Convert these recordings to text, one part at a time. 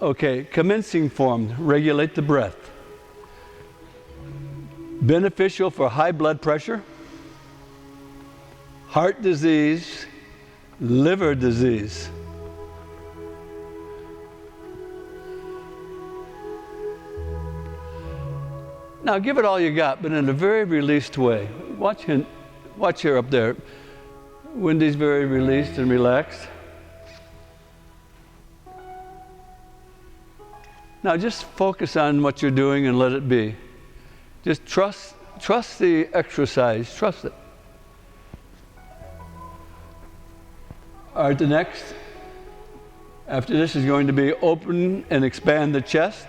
Okay, commencing form, regulate the breath. Beneficial for high blood pressure, heart disease, liver disease. Now give it all you got, but in a very released way. Watch her up there. Wendy's very released and relaxed. Now just focus on what you're doing and let it be. Just trust the exercise, trust it. All right, the next, after this is going to be open and expand the chest.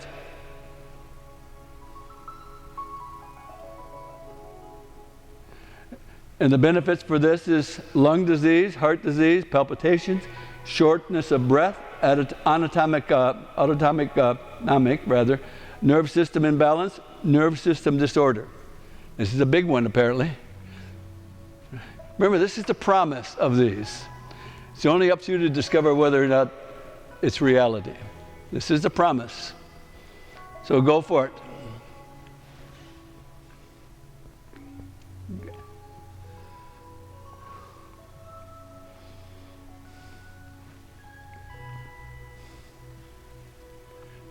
And the benefits for this is lung disease, heart disease, palpitations, shortness of breath, autonomic, nerve system imbalance, nerve system disorder. This is a big one, apparently. Remember, this is the promise of these. It's only up to you to discover whether or not it's reality. This is the promise. So go for it.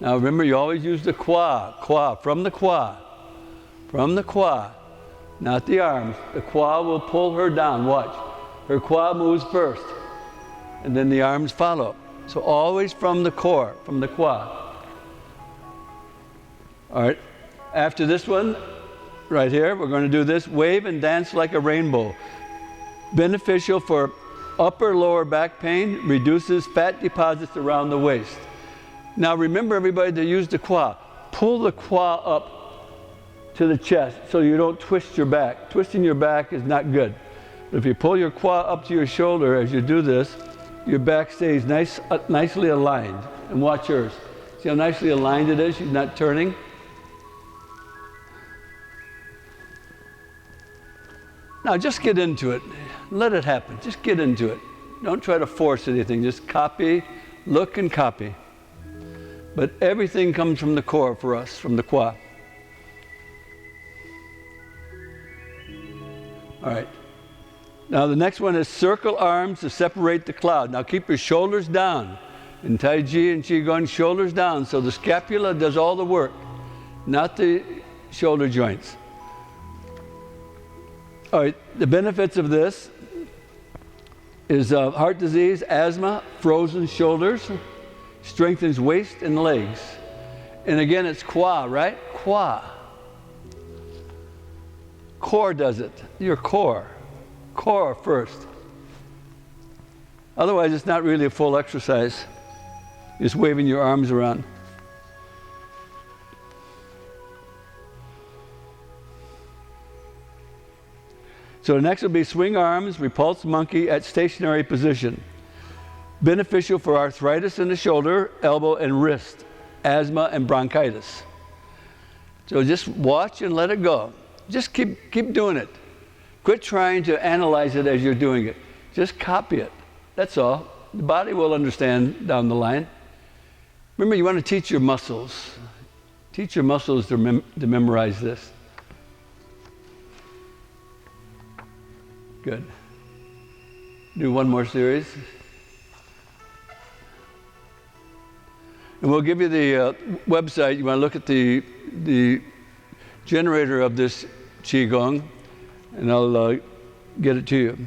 Now remember, you always use the qua, from the qua, not the arms. The qua will pull her down, watch. Her qua moves first, and then the arms follow. So always from the core, from the qua. All right, after this one, right here, we're going to do this, wave and dance like a rainbow. Beneficial for upper lower back pain, reduces fat deposits around the waist. Now remember, everybody, to use the qua. Pull the qua up to the chest so you don't twist your back. Twisting your back is not good. But if you pull your qua up to your shoulder as you do this, your back stays nicely aligned. And watch hers. See how nicely aligned it is? She's not turning. Now just get into it. Let it happen. Just get into it. Don't try to force anything. Just copy, look and copy. But everything comes from the core for us, from the qua. All right. Now the next one is circle arms to separate the cloud. Now keep your shoulders down. In Taiji and Qigong, shoulders down. So the scapula does all the work, not the shoulder joints. All right. The benefits of this is heart disease, asthma, frozen shoulders, strengthens waist and legs. And again, it's qua, right? Qua. Core does it. Your core. Core first. Otherwise, it's not really a full exercise. Just waving your arms around. So next will be swing arms, repulse monkey at stationary position. Beneficial for arthritis in the shoulder, elbow, and wrist, asthma, and bronchitis. So just watch and let it go. Just keep doing it. Quit trying to analyze it as you're doing it. Just copy it. That's all. The body will understand down the line. Remember, you want to teach your muscles. Teach your muscles to memorize this. Good. Do one more series. And we'll give you the website. You want to look at the generator of this Qigong, and I'll get it to you.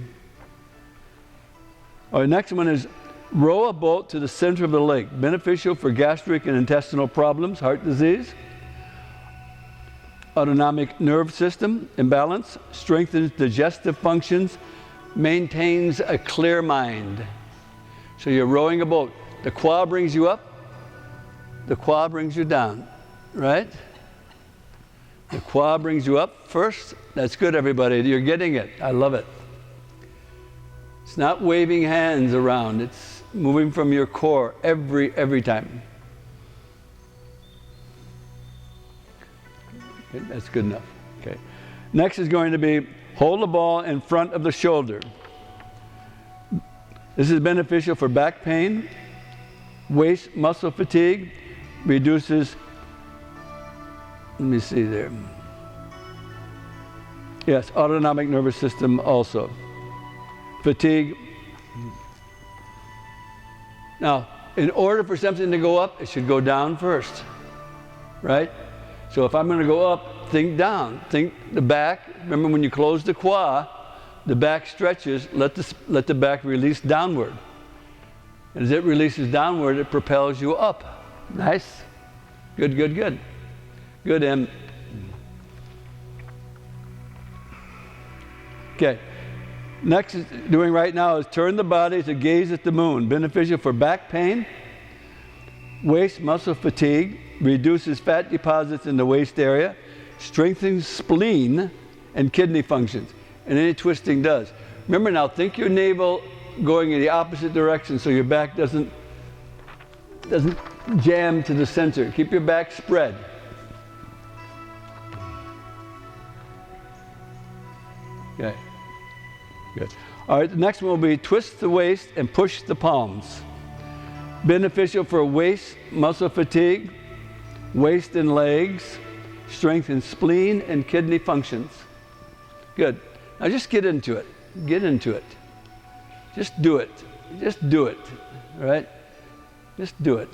All right, next one is row a boat to the center of the lake. Beneficial for gastric and intestinal problems, heart disease, autonomic nerve system imbalance, strengthens digestive functions, maintains a clear mind. So you're rowing a boat. The qua brings you up. The qua brings you down, right? The qua brings you up first. That's good, everybody. You're getting it. I love it. It's not waving hands around. It's moving from your core every time. Okay, that's good enough. Okay. Next is going to be hold the ball in front of the shoulder. This is beneficial for back pain, waist muscle fatigue, reduces, let me see there. Yes, autonomic nervous system also. Fatigue. Now, in order for something to go up, it should go down first, right? So if I'm going to go up, think down. Think the back. Remember when you close the qua, the back stretches, let the back release downward. And as it releases downward, it propels you up. Nice. Good, good, good. Good, Em. Okay. Next is doing right now is turn the body to gaze at the moon. Beneficial for back pain, waist muscle fatigue, reduces fat deposits in the waist area, strengthens spleen and kidney functions. And any twisting does. Remember now, think your navel going in the opposite direction so your back doesn't jam to the center. Keep your back spread. Okay. Good. All right, the next one will be twist the waist and push the palms. Beneficial for waist muscle fatigue, waist and legs, strengthens spleen and kidney functions. Good. Now just get into it. Get into it. Just do it. Just do it. All right? Just do it.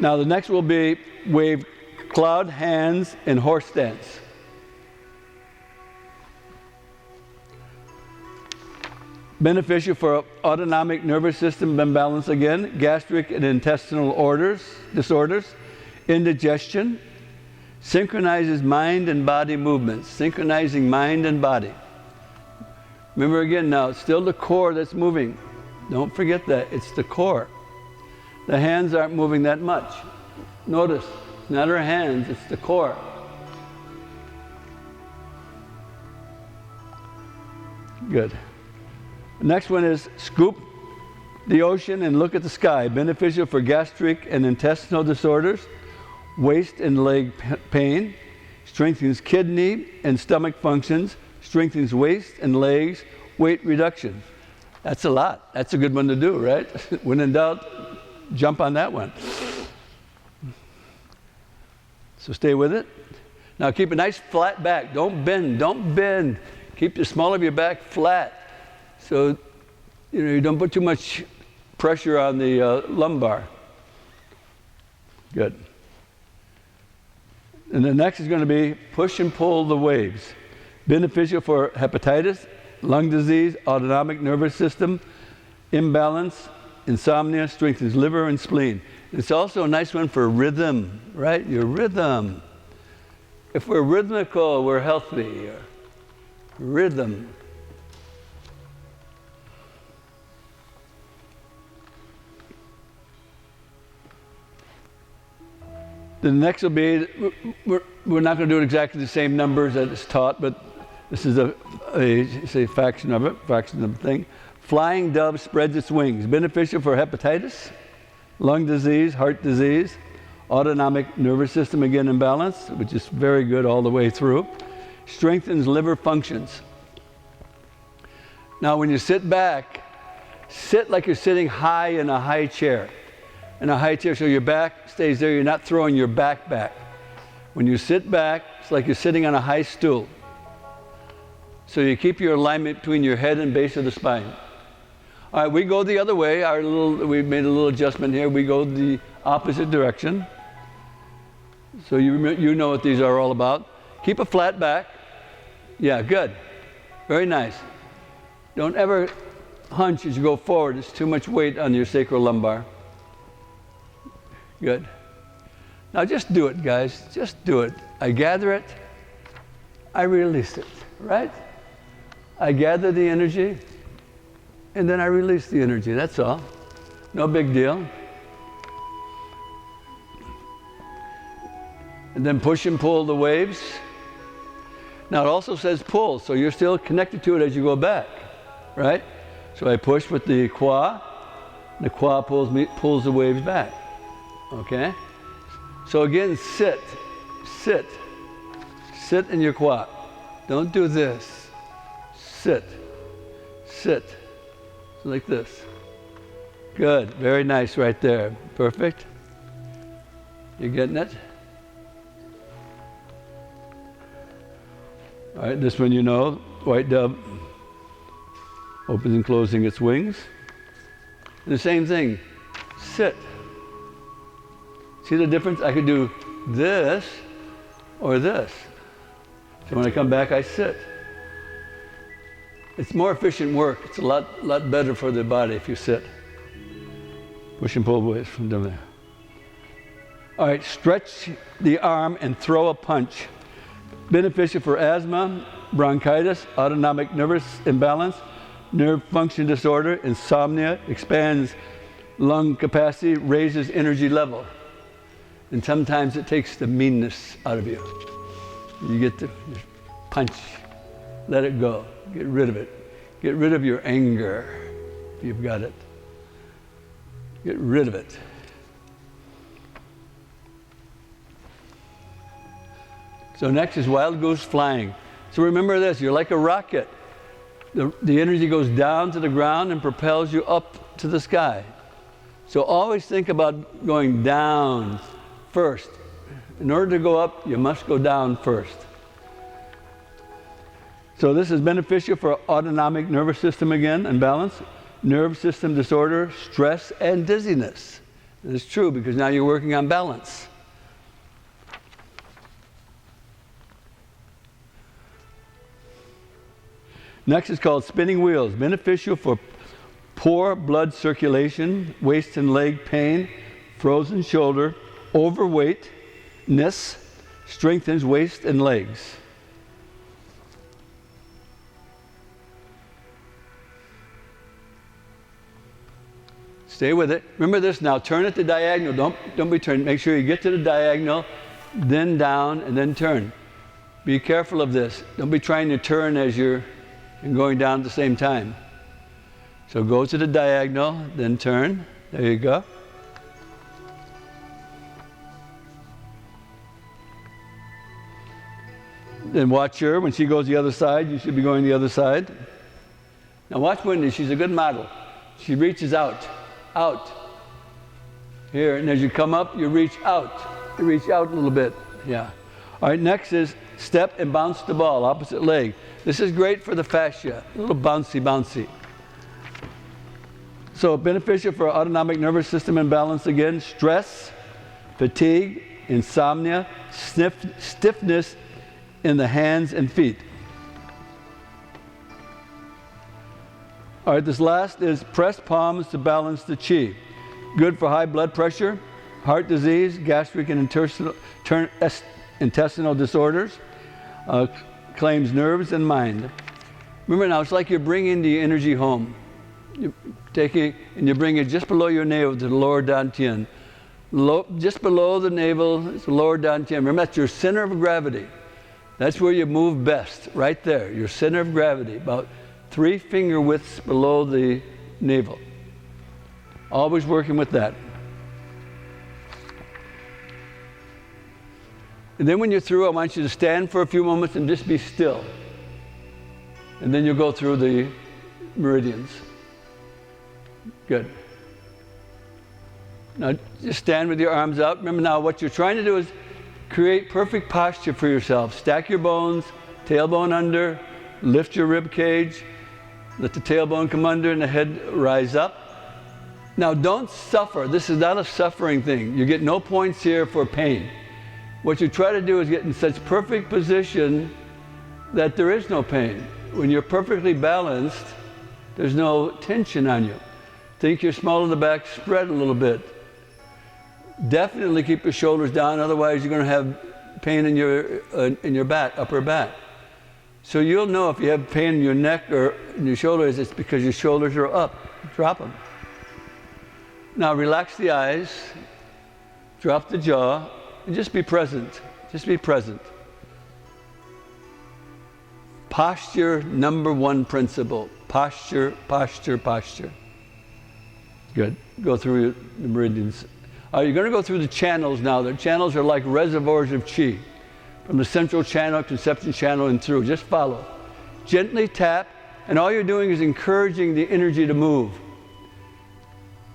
Now the next will be wave cloud hands and horse stance. Beneficial for autonomic nervous system imbalance again, gastric and intestinal disorders, indigestion, synchronizes mind and body movements, synchronizing mind and body. Remember again now, it's still the core that's moving. Don't forget that, it's the core. The hands aren't moving that much. Notice, it's not our hands, it's the core. Good. The next one is scoop the ocean and look at the sky. Beneficial for gastric and intestinal disorders, waist and leg pain, strengthens kidney and stomach functions, strengthens waist and legs, weight reduction. That's a lot. That's a good one to do, right? When in doubt, jump on that one. So stay with it. Now keep a nice flat back. Don't bend. Don't bend. Keep the small of your back flat. So you don't put too much pressure on the lumbar. Good. And the next is going to be push and pull the waves. Beneficial for hepatitis, lung disease, autonomic nervous system, imbalance, insomnia, strengthens liver and spleen. It's also a nice one for rhythm, right? Your rhythm. If we're rhythmical, we're healthy. Rhythm. The next will be, we're not going to do it exactly the same numbers that it's taught, but this is a fraction of the thing. Flying dove spreads its wings. Beneficial for hepatitis, lung disease, heart disease, autonomic nervous system, again, imbalance, which is very good all the way through. Strengthens liver functions. Now, when you sit back, sit like you're sitting high in a high chair. In a high chair, so your back stays there. You're not throwing your back back. When you sit back, it's like you're sitting on a high stool. So you keep your alignment between your head and base of the spine. All right, we go the other way. We've made a little adjustment here. We go the opposite direction. So you know what these are all about. Keep a flat back. Yeah, good. Very nice. Don't ever hunch as you go forward. It's too much weight on your sacrolumbar. Good. Now just do it, guys. Just do it. I gather it. I release it, right? I gather the energy, and then I release the energy. That's all. No big deal. And then push and pull the waves. Now it also says pull, so you're still connected to it as you go back, right? So I push with the qua. The qua pulls the waves back. Okay? So again, sit. Sit. Sit in your qua. Don't do this. Sit. Sit. like this. Good, very nice right there. Perfect. You getting it? All right, this one you know, white dove opens and closing its wings. And the same thing, sit. See the difference? I could do this or this. So when I come back, I sit. It's more efficient work. It's a lot better for the body if you sit. Push and pull away from down there. All right, stretch the arm and throw a punch. Beneficial for asthma, bronchitis, autonomic nervous imbalance, nerve function disorder, insomnia, expands lung capacity, raises energy level. And sometimes it takes the meanness out of you. You get to punch, let it go, get rid of it. Get rid of your anger, if you've got it. Get rid of it. So next is wild goose flying. So remember this, you're like a rocket. The energy goes down to the ground and propels you up to the sky. So always think about going down first. In order to go up, you must go down first. So this is beneficial for autonomic nervous system again, imbalance, nerve system disorder, stress, and dizziness. And it's true because now you're working on balance. Next is called spinning wheels, beneficial for poor blood circulation, waist and leg pain, frozen shoulder, overweightness, strengthens waist and legs. Stay with it. Remember this now, turn it to diagonal. Don't be turned. Make sure you get to the diagonal, then down, and then turn. Be careful of this. Don't be trying to turn as you're going down at the same time. So go to the diagonal, then turn. There you go. Then watch her. When she goes the other side, you should be going the other side. Now watch Wendy. She's a good model. She reaches out. Here, and as you come up, you reach out. You reach out a little bit. Yeah. All right, next is step and bounce the ball, opposite leg. This is great for the fascia, a little bouncy. So beneficial for autonomic nervous system imbalance again, stress, fatigue, insomnia, stiffness in the hands and feet. All right, this last is press palms to balance the chi. Good for high blood pressure, heart disease, gastric and intestinal disorders, claims nerves and mind. Remember now, it's like you're bringing the energy home. You're taking and you bring it just below your navel to the lower dantian. Just below the navel is the lower dantian. Remember, that's your center of gravity. That's where you move best, right there. Your center of gravity, about 3 finger widths below the navel. Always working with that. And then when you're through, I want you to stand for a few moments and just be still. And then you'll go through the meridians. Good. Now just stand with your arms out. Remember now, what you're trying to do is create perfect posture for yourself. Stack your bones, tailbone under, lift your rib cage, let the tailbone come under and the head rise up. Now don't suffer. This is not a suffering thing. You get no points here for pain. What you try to do is get in such perfect position that there is no pain. When you're perfectly balanced, there's no tension on you. Think your small of the back spread a little bit. Definitely keep your shoulders down, otherwise you're going to have pain in your back, upper back. So you'll know if you have pain in your neck or in your shoulders, it's because your shoulders are up. Drop them. Now relax the eyes, drop the jaw, and just be present. Just be present. Posture, number one principle. Posture, posture, posture. Good. Go through the meridians. You're going to go through the channels now. The channels are like reservoirs of chi. From the central channel, conception channel, and through. Just follow. Gently tap And all you're doing is encouraging the energy to move.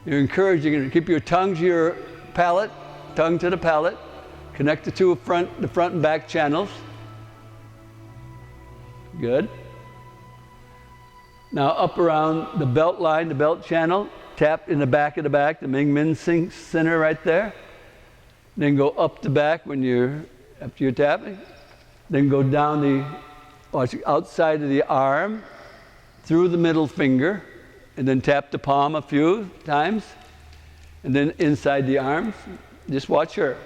You're encouraging it to keep your tongue to your palate, tongue to the palate, connect the two front and back channels. Good. Now up around the belt line, the belt channel, tap in the back of the back, the Ming Min center right there. Then go up the back after you're tapping. Then go down the outside of the arm, through the middle finger, and then tap the palm a few times. And then inside the arms, just watch her.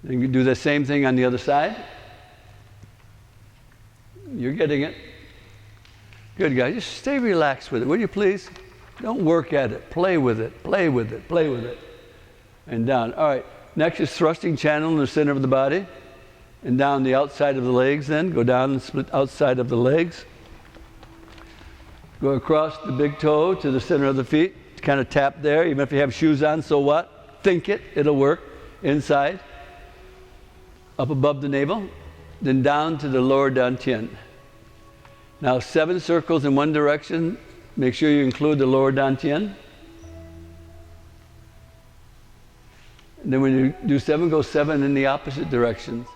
Then you do the same thing on the other side. You're getting it. Good, guys. Just stay relaxed with it, will you please? Don't work at it. Play with it. Play with it. Play with it. And down. All right. Next is thrusting channel in the center of the body. And down the outside of the legs then. Go down and split outside of the legs. Go across the big toe to the center of the feet. Kind of tap there. Even if you have shoes on, so what? Think it. It'll work. Inside. Up above the navel. Then down to the lower dantian. Now 7 circles in one direction. Make sure you include the lower dantian. And then when you do 7, go 7 in the opposite directions.